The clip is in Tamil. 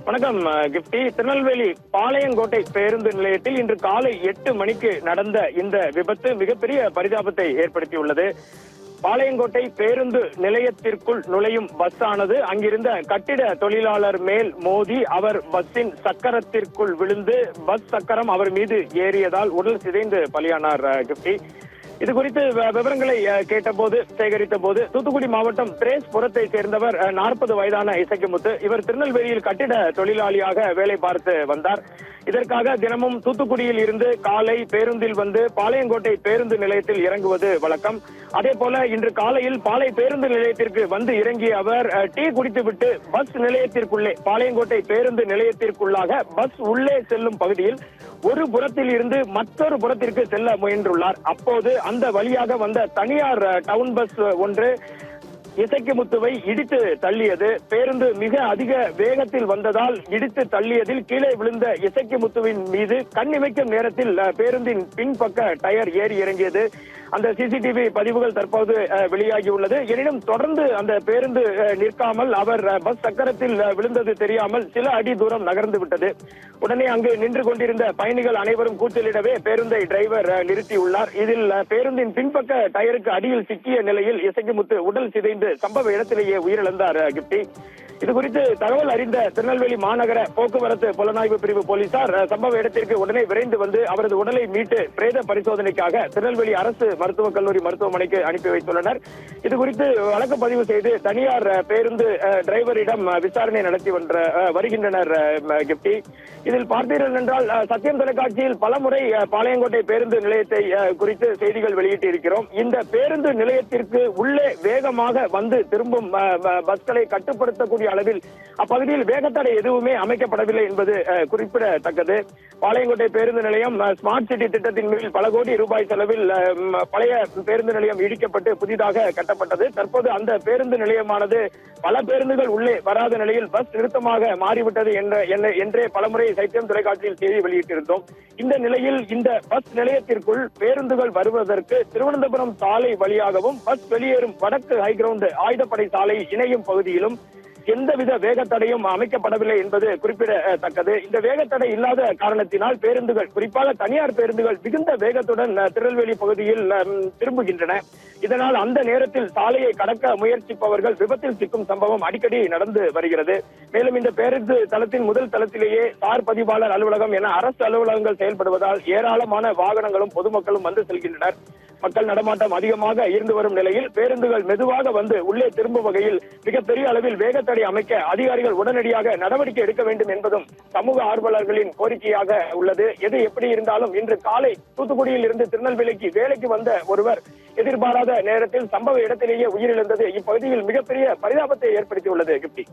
வணக்கம் கிப்டி. திருநெல்வேலி பாளையங்கோட்டை பேருந்து நிலையத்தில் இன்று காலை 8 மணிக்கு நடந்த இந்த விபத்து மிகப்பெரிய பரிதாபத்தை ஏற்படுத்தியுள்ளது. பாளையங்கோட்டை பேருந்து நிலையத்திற்குள் நுழையும் பஸ் ஆனது அங்கிருந்த கட்டிட தொழிலாளர் மேல் மோதி அவர் பஸ்ஸின் சக்கரத்திற்குள் விழுந்து பஸ் சக்கரம் அவர் மீது ஏறியதால் உடல் சிதைந்து பலியானார் கிப்டி. இது குறித்து விவரங்களை சேகரித்த போது தூத்துக்குடி மாவட்டம் திரேஸ்புரத்தை சேர்ந்தவர் 40 வயதான இசக்கிமுத்து. இவர் திருநெல்வேலியில் கட்டிட தொழிலாளியாக வேலை பார்த்து வந்தார். இதற்காக தினமும் தூத்துக்குடியில் இருந்து காலை பேருந்தில் வந்து பாளையங்கோட்டை பேருந்து நிலையத்தில் இறங்குவது வழக்கம். அதே போல இன்று காலையில் பாளை பேருந்து நிலையத்திற்கு வந்து இறங்கிய அவர் டீ குடித்துவிட்டு பஸ் நிலையத்திற்குள்ளே பாளையங்கோட்டை பேருந்து நிலையத்திற்குள்ளாக பஸ் உள்ளே செல்லும் பகுதியில் ஒரு புறத்தில் இருந்து மற்றொரு புறத்திற்கு செல்ல முயன்றுள்ளார். அப்போது அந்த வழியாக வந்த தனியார் டவுன் பஸ் ஒன்று இசக்கிமுத்துவை இடித்து தள்ளியது. பேருந்து மிக அதிக வேகத்தில் வந்ததால் இடித்து தள்ளியதில் கீழே விழுந்த இசக்கிமுத்துவின் மீது கண்ணிமைக்கும் நேரத்தில் பேருந்தின் பின்பக்க டயர் ஏறி இறங்கியது. அந்த சிசிடிவி பதிவுகள் தற்போது வெளியாகியுள்ளது. எனினும் தொடர்ந்து அந்த பேருந்து நிற்காமல் அவர் பஸ் சக்கரத்தில் விழுந்தது தெரியாமல் சில அடி தூரம் நகர்ந்து விட்டது. உடனே அங்கு நின்று கொண்டிருந்த பயணிகள் அனைவரும் கூச்சலிடவே பேருந்தை டிரைவர் நிறுத்தியுள்ளார். இதில் பேருந்தின் பின்பக்க டயருக்கு அடியில் சிக்கிய நிலையில் இசக்கிமுத்து உடல் சிதைந்து சம்பவ இடத்திலேயே உயிரிழந்தார் கிப்டி. இதுகுறித்து தகவல் அறிந்த திருநெல்வேலி மாநகர போக்குவரத்து புலனாய்வு பிரிவு போலீசார் சம்பவ இடத்திற்கு உடனே விரைந்து வந்து அவரது உடலை மீட்டு பிரேத பரிசோதனைக்காக திருநெல்வேலி அரசு மருத்துவக் கல்லூரி மருத்துவமனைக்கு அனுப்பி வைத்துள்ளனர். இதுகுறித்து வழக்கு பதிவு செய்து தனியார் பேருந்து டிரைவரிடம் விசாரணை நடத்தி வருகின்றனர் கிப்டி. இதில் பார்த்தீர்கள் என்றால் சத்தியம் தொலைக்காட்சியில் பலமுறை பாளையங்கோட்டை பேருந்து நிலையத்தை குறித்து செய்திகள் வெளியிட்டு இருக்கிறோம். இந்த பேருந்து நிலையத்திற்கு உள்ளே வேகமாக வந்து திரும்பும் பஸ்களை கட்டுப்படுத்தக்கூடிய அளவில் அப்பகுதியில் வேகத்தடை எதுவுமே அமைக்கப்படவில்லை என்பது குறிப்பிடத்தக்கது. பாளையங்கோட்டை பேருந்து நிலையம் ஸ்மார்ட் சிட்டி திட்டத்தின் கீழ் பல கோடி ரூபாய் செலவில் பழைய பேருந்து நிலையம் இடிக்கப்பட்டு புதிதாக கட்டப்பட்டது. தற்போது அந்த பேருந்து நிலையமானது பல பேருந்துகள் உள்ளே வராத நிலையில் பஸ் நிறுத்தமாக மாறிவிட்டது என்றே பலமுறை சத்தியம் தொலைக்காட்சியில் செய்தி வெளியிட்டிருந்தோம். இந்த நிலையில் இந்த பஸ் நிலையத்திற்குள் பேருந்துகள் வருவதற்கு திருவனந்தபுரம் சாலை வழியாகவும் பஸ் வெளியேறும் வடக்கு ஹைகிரவுண்ட் ஆயுதப்படை சாலை இணையும் பகுதியிலும் எந்தவித வேகத்தடையும் அமைக்கப்படவில்லை என்பது குறிப்பிடத்தக்கது. இந்த வேகத்தடை இல்லாத காரணத்தினால் பேருந்துகள், குறிப்பாக தனியார் பேருந்துகள் மிகுந்த வேகத்துடன் திருநெல்வேலி பகுதியில் திரும்புகின்றன. இதனால் அந்த நேரத்தில் சாலையை கடக்க முயற்சிப்பவர்கள் விபத்தில் சிக்கும் சம்பவம் அடிக்கடி நடந்து வருகிறது. மேலும் இந்த பேருந்து தளத்தின் முதல் தளத்திலேயே சார் பதிவாளர் அலுவலகம் என அரசு அலுவலகங்கள் செயல்படுவதால் ஏராளமான வாகனங்களும் பொதுமக்களும் வந்து செல்கின்றனர். மக்கள் நடமாட்டம் அதிகமாக இருந்து வரும் நிலையில் பேருந்துகள் மெதுவாக வந்து உள்ளே திரும்பும் வகையில் மிகப்பெரிய அளவில் வேகத்தடை அமைக்க அதிகாரிகள் உடனடியாக நடவடிக்கை எடுக்க வேண்டும் என்பதும் சமூக ஆர்வலர்களின் கோரிக்கையாக உள்ளது. எது எப்படி இருந்தாலும் இன்று காலை தூத்துக்குடியில் இருந்து திருநெல்வேலிக்கு வேலைக்கு வந்த ஒருவர் எதிர்பாராத நேரத்தில் சம்பவ இடத்திலேயே உயிரிழந்தது இப்பகுதியில் மிகப்பெரிய பரிதாபத்தை ஏற்படுத்தியுள்ளது கிப்டி.